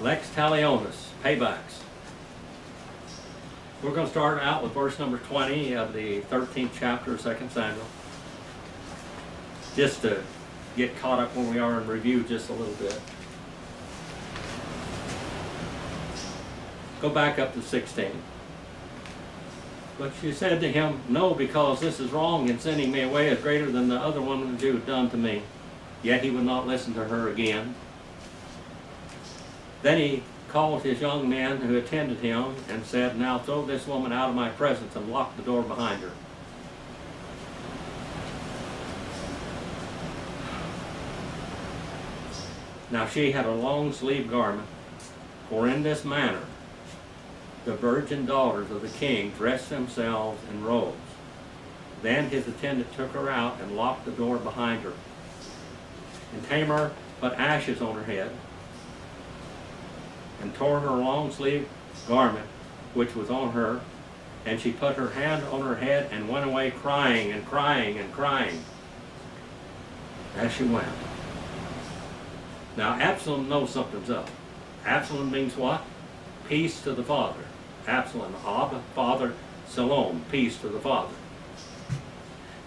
Lex talionis, paybacks. We're going to start out with verse number 20 of the 13th chapter of 2 Samuel. Just to get caught up where we are and review just a little bit. Go back up to 16. But she said to him, "No, because this is wrong, and sending me away is greater than the other one which you have done to me." Yet he would not listen to her again. Then he called his young men who attended him and said, "Now throw this woman out of my presence and lock the door behind her." Now she had a long sleeved garment, for in this manner the virgin daughters of the king dressed themselves in robes. Then his attendant took her out and locked the door behind her. And Tamar put ashes on her head and tore her long sleeved garment which was on her, and she put her hand on her head and went away crying and crying and crying as she went. Now Absalom knows something's up. Absalom means what? Peace to the father. Absalom, Ab, father, Salom, peace to the father.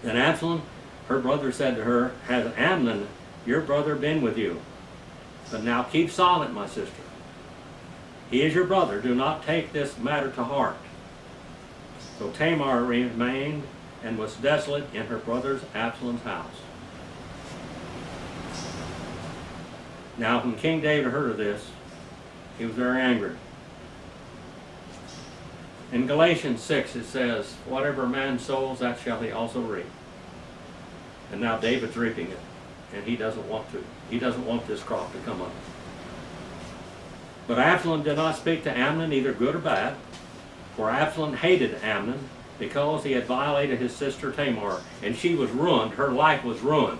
Then Absalom, her brother, said to her, "Has Amnon, your brother, been with you? But now keep silent, my sister. He is your brother. Do not take this matter to heart." So Tamar remained and was desolate in her brother's Absalom's house. Now when King David heard of this, he was very angry. In Galatians 6 it says, "Whatever a man sows, that shall he also reap." And now David's reaping it, and he doesn't want to. He doesn't want this crop to come up. But Absalom did not speak to Amnon either good or bad, for Absalom hated Amnon because he had violated his sister Tamar, and she was ruined. Her life was ruined.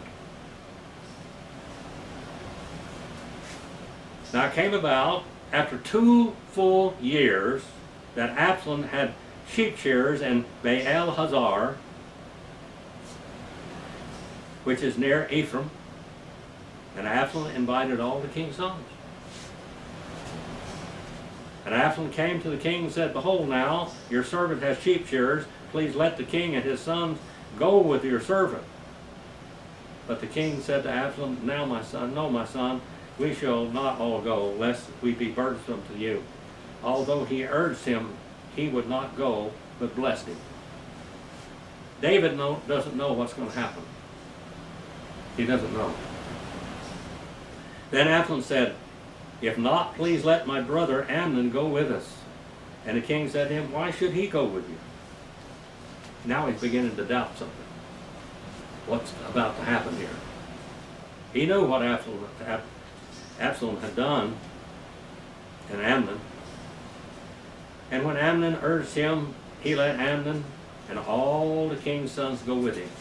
Now it came about after 2 full years that Absalom had sheep shearers in Baal Hazar, which is near Ephraim, and Absalom invited all the king's sons. And Absalom came to the king and said, "Behold now, your servant has sheep shearers. Please let the king and his sons go with your servant." But the king said to Absalom, "Now my son, no my son, we shall not all go, lest we be burdensome to you." Although he urged him, he would not go, but blessed him. David doesn't know what's going to happen. He doesn't know. Then Absalom said, "If not, please let my brother Amnon go with us." And the king said to him, "Why should he go with you?" Now he's beginning to doubt something. What's about to happen here? He knew what Absalom had done, and Amnon. And when Amnon urged him, he let Amnon and all the king's sons go with him.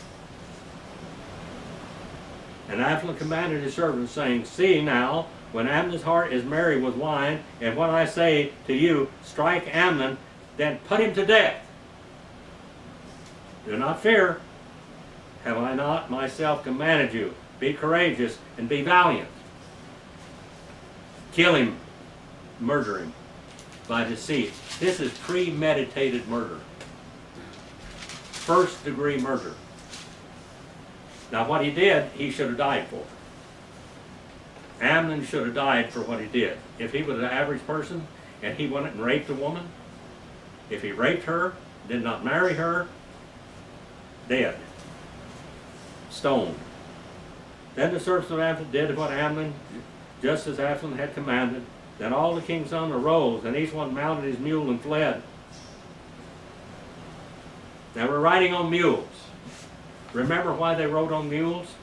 And Absalom commanded his servants, saying, "See now, when Amnon's heart is merry with wine, and when I say to you, strike Amnon, then put him to death. Do not fear. Have I not myself commanded you? Be courageous and be valiant. Kill him, murder him by deceit." This is premeditated murder. First degree murder. Now what he did, he should have died for. Amnon should have died for what he did. If he was an average person and he went and raped a woman, if he raped her, did not marry her, dead. Stoned. Then the servants of Absalom did what Amnon, just as Absalom had commanded. Then all the king's sons arose, and each one mounted his mule and fled. Now we're riding on mules. Remember why they rode on mules?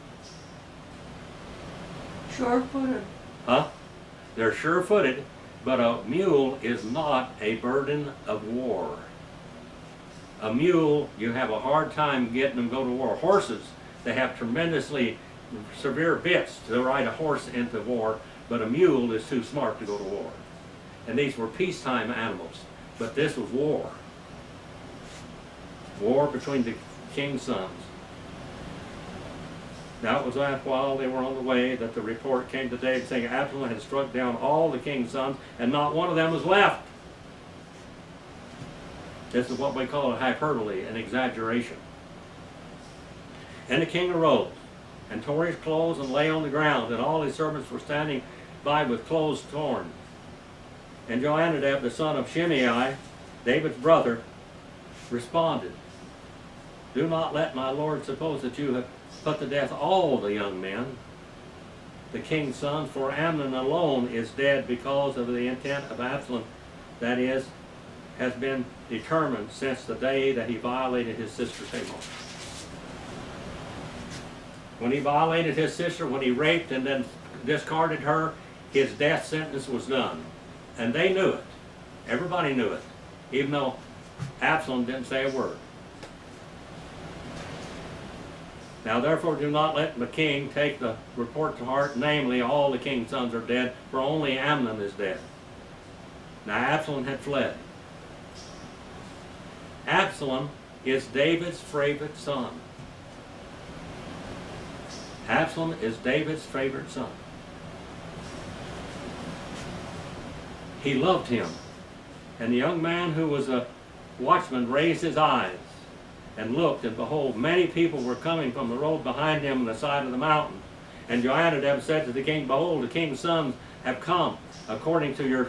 Sure-footed. Huh? They're sure-footed, but a mule is not a burden of war. A mule, you have a hard time getting them to go to war. Horses, they have tremendously severe bits to ride a horse into war, but a mule is too smart to go to war. And these were peacetime animals, but this was war. War between the king's sons. Now it was that while they were on the way that the report came to David saying Absalom had struck down all the king's sons, and not one of them was left. This is what we call a hyperbole, an exaggeration. And the king arose, and tore his clothes, and lay on the ground, and all his servants were standing by with clothes torn. And Jonadab, the son of Shimei, David's brother, responded, "Do not let my lord suppose that you have put to death all the young men, the king's sons, for Amnon alone is dead because of the intent of Absalom, that is, has been determined since the day that he violated his sister Tamar." When he violated his sister, when he raped and then discarded her, his death sentence was done. And they knew it. Everybody knew it, even though Absalom didn't say a word. Now therefore do not let the king take the report to heart, namely all the king's sons are dead, for only Amnon is dead. Now Absalom had fled. Absalom is David's favorite son. Absalom is David's favorite son. He loved him. And the young man who was a watchman raised his eyes and looked, and behold, many people were coming from the road behind him on the side of the mountain. And Jonadab said to the king, "Behold, the king's sons have come, according to your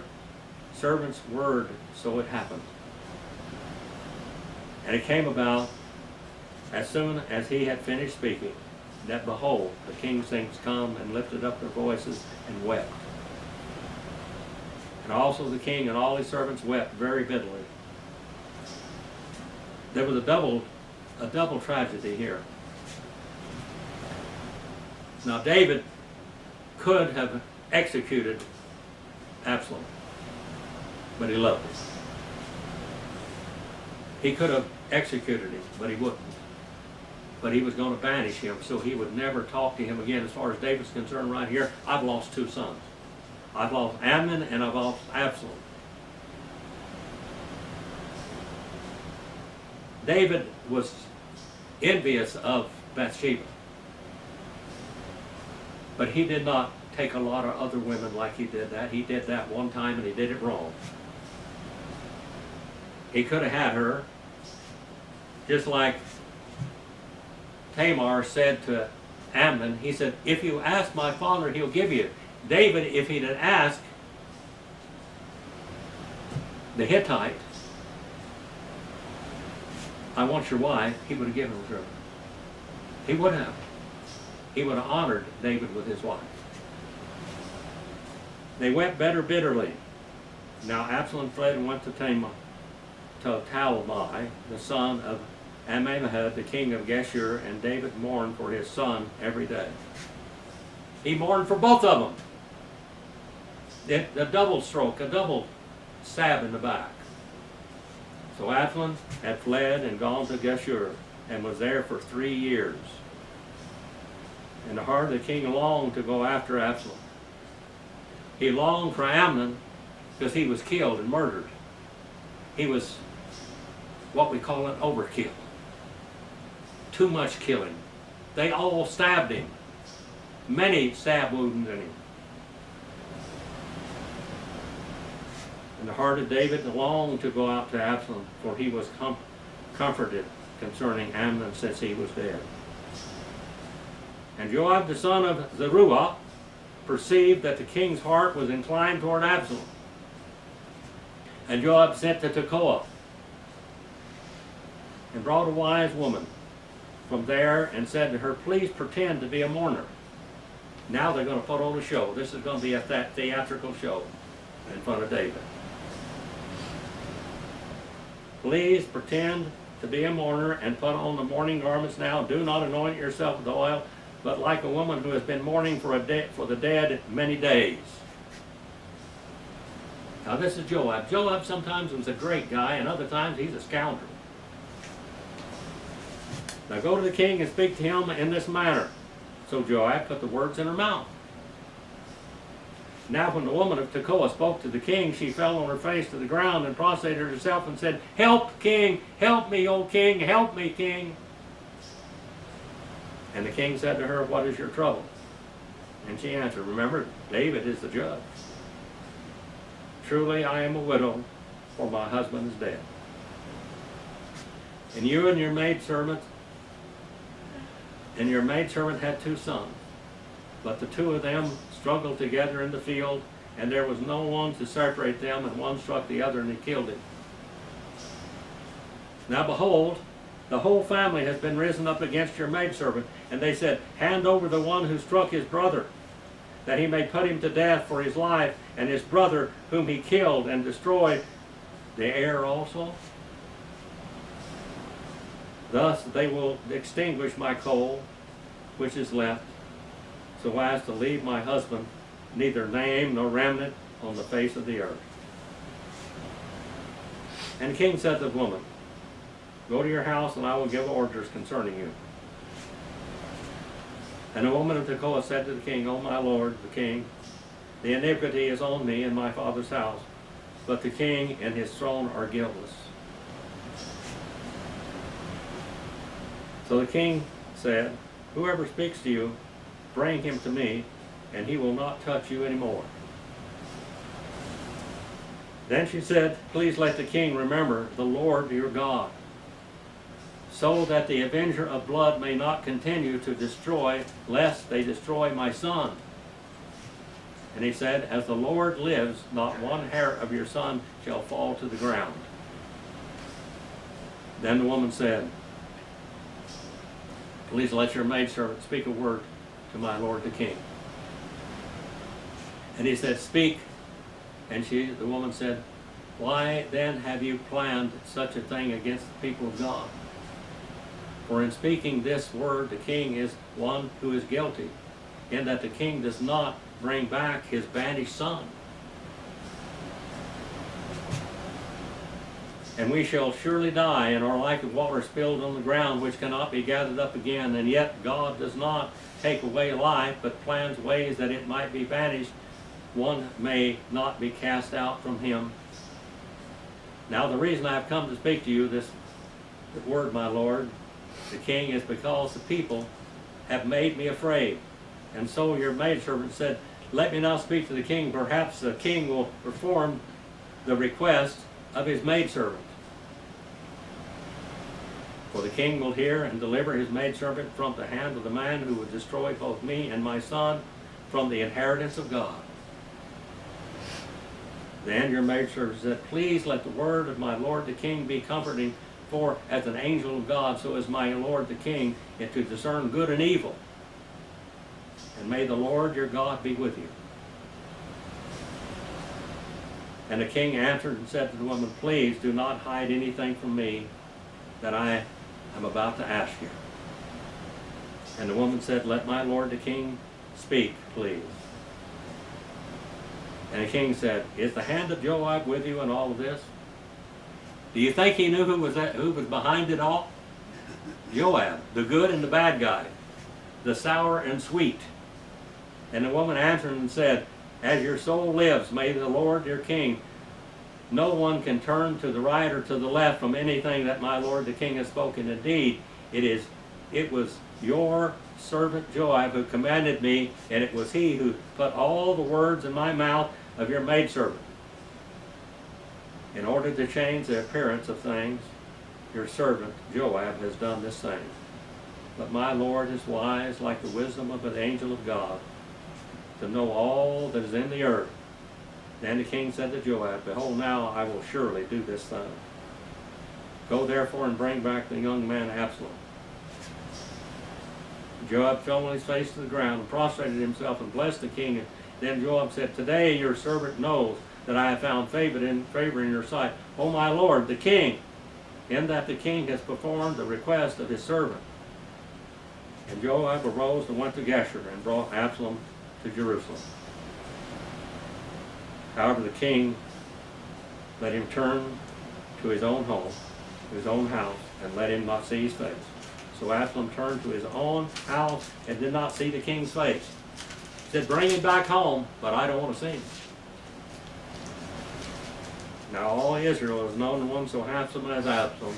servant's word." So it happened. And it came about, as soon as he had finished speaking, that behold, the king's things come, and lifted up their voices and wept. And also the king and all his servants wept very bitterly. There was a double tragedy here. Now David could have executed Absalom, but he loved him. He could have executed him, but he wouldn't. But he was going to banish him, so he would never talk to him again. As far as David's concerned right here, I've lost two sons. I've lost Amnon and I've lost Absalom. David was envious of Bathsheba, but he did not take a lot of other women like he did that. He did that one time and he did it wrong. He could have had her, just like Tamar said to Amnon. He said, "If you ask my father, he'll give you." David, if he'd have asked the Hittite, "I want your wife," he would have given her to her. He would have. He would have honored David with his wife. They wept bitterly. Now Absalom fled and went to Talmai, the son of Ammihud, the king of Geshur, and David mourned for his son every day. He mourned for both of them. A double stroke, a double stab in the back. So Absalom had fled and gone to Geshur, and was there for 3 years. And the heart of the king longed to go after Absalom. He longed for Amnon because he was killed and murdered. He was what we call an overkill. Too much killing. They all stabbed him. Many stab wounds in him. And the heart of David longed to go out to Absalom, for he was comforted concerning Amnon since he was dead. And Joab the son of Zeruiah perceived that the king's heart was inclined toward Absalom. And Joab sent to Tekoa and brought a wise woman from there and said to her, "Please pretend to be a mourner." Now they're going to put on a show. This is going to be a theatrical show in front of David. "Please pretend to be a mourner and put on the mourning garments now. Do not anoint yourself with oil, but like a woman who has been mourning for the dead many days." Now this is Joab. Joab sometimes was a great guy, and other times he's a scoundrel. "Now go to the king and speak to him in this manner." So Joab put the words in her mouth. Now when the woman of Tekoa spoke to the king, she fell on her face to the ground and prostrated herself and said, "Help, king! Help me, O king! Help me, king!" And the king said to her, what is your trouble? And she answered, remember, David is the judge. Truly I am a widow, for my husband is dead. And you and your maidservant had 2 sons. But the 2 of them struggled together in the field, and there was no one to separate them, and one struck the other, and he killed him. Now behold, the whole family has been risen up against your maidservant. And they said, hand over the one who struck his brother, that he may put him to death for his life, and his brother whom he killed and destroyed, the heir also. Thus they will extinguish my coal, which is left, so as to leave my husband neither name nor remnant on the face of the earth. And the king said to the woman, go to your house, and I will give orders concerning you. And the woman of Tekoa said to the king, O my lord, the king, the iniquity is on me and my father's house, but the king and his throne are guiltless. So the king said, whoever speaks to you, bring him to me, and he will not touch you anymore. Then she said, please let the king remember the Lord your God, so that the avenger of blood may not continue to destroy, lest they destroy my son. And he said, as the Lord lives, not one hair of your son shall fall to the ground. Then the woman said, please let your maidservant speak a word to my lord the king. And he said, speak. And the woman said, why then have you planned such a thing against the people of God? For in speaking this word, the king is one who is guilty, in that the king does not bring back his banished son. And we shall surely die, and are like water spilled on the ground, which cannot be gathered up again. And yet God does not take away life, but plans ways that it might be banished. One may not be cast out from him. Now the reason I have come to speak to you this word, my lord, the king, is because the people have made me afraid. And so your maidservant said, let me now speak to the king. Perhaps the king will perform the request of his maidservant. For the king will hear and deliver his maidservant from the hand of the man who would destroy both me and my son from the inheritance of God. Then your maidservant said, please let the word of my lord the king be comforting, for as an angel of God, so is my lord the king, and to discern good and evil. And may the Lord your God be with you. And the king answered and said to the woman, please do not hide anything from me that I am about to ask you. And the woman said, let my lord the king speak, please. And the king said, is the hand of Joab with you in all of this? Do you think he knew who was behind it all? Joab, the good and the bad guy, the sour and sweet. And the woman answered and said, as your soul lives, may the Lord your king, no one can turn to the right or to the left from anything that my lord the king has spoken. Indeed, it was your servant Joab who commanded me, and it was he who put all the words in my mouth of your maidservant. In order to change the appearance of things, your servant Joab has done this thing. But my Lord is wise like the wisdom of an angel of God, to know all that is in the earth. Then the king said to Joab, behold, now I will surely do this thing. Go therefore and bring back the young man Absalom. Joab fell on his face to the ground and prostrated himself and blessed the king. Then Joab said, today your servant knows that I have found favor in your sight, O my lord, the king, in that the king has performed the request of his servant. And Joab arose and went to Geshur and brought Absalom to Jerusalem. However, the king let him turn to his own home, to his own house, and let him not see his face. So Absalom turned to his own house and did not see the king's face. He said, bring him back home, but I don't want to see him. Now all Israel has known one so handsome as Absalom.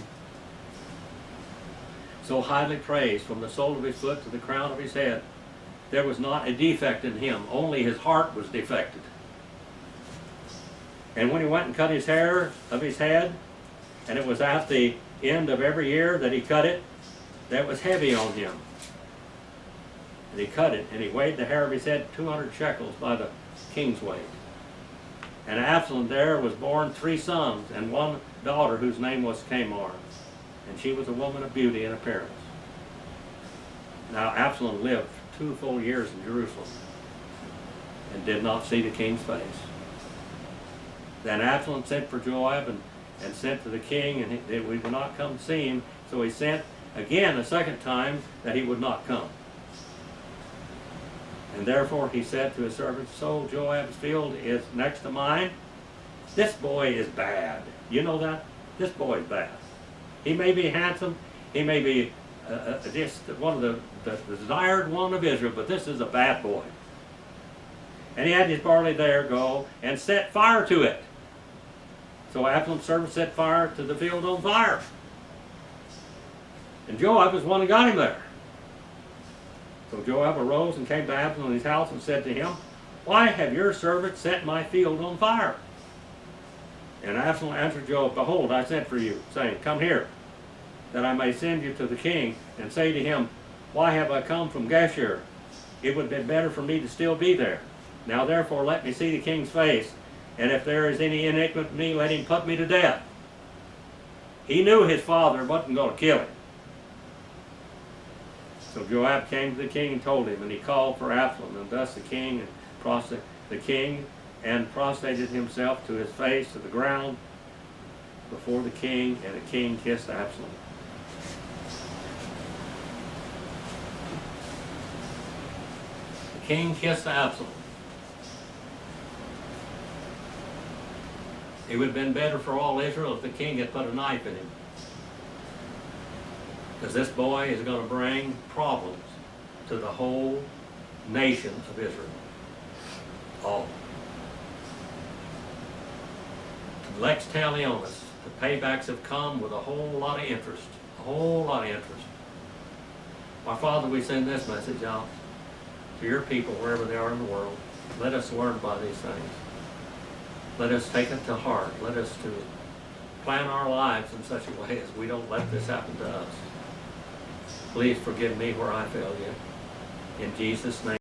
so highly praised from the sole of his foot to the crown of his head. There was not a defect in him, only his heart was defected. And when he went and cut his hair of his head, and it was at the end of every year that he cut it, that was heavy on him. And he cut it, and he weighed the hair of his head 200 shekels by the king's weight. And Absalom there was born 3 sons, and 1 daughter whose name was Tamar. And she was a woman of beauty and appearance. Now Absalom lived 2 full years in Jerusalem, and did not see the king's face. Then Absalom sent for Joab, and sent to the king, and he would not come to see him. So he sent again a second time, that he would not come. And therefore he said to his servants, so Joab's field is next to mine. This boy is bad. You know that? This boy is bad. He may be handsome. He may be just one of the desired one of Israel, but this is a bad boy. And he had his barley there go and set fire to it. So Absalom's servant set fire to the field on fire. And Joab was the one who got him there. So Joab arose and came to Absalom in his house and said to him, why have your servant set my field on fire? And Absalom answered Joab, behold, I sent for you, saying, come here, that I may send you to the king, and say to him, why have I come from Geshur? It would have been better for me to still be there. Now therefore let me see the king's face, and if there is any iniquity in me, let him put me to death. He knew his father wasn't going to kill him. So Joab came to the king and told him, and he called for Absalom, and thus the king prostrated himself to his face to the ground before the king, and the king kissed Absalom. The king kissed Absalom. It would have been better for all Israel if the king had put a knife in him. Because this boy is going to bring problems to the whole nation of Israel. All. Lex talionis. The paybacks have come with a whole lot of interest. A whole lot of interest. My Father, we send this message out to your people wherever they are in the world. Let us learn by these things. Let us take it to heart. Let us to plan our lives in such a way as we don't let this happen to us. Please forgive me where I fail you. In Jesus' name.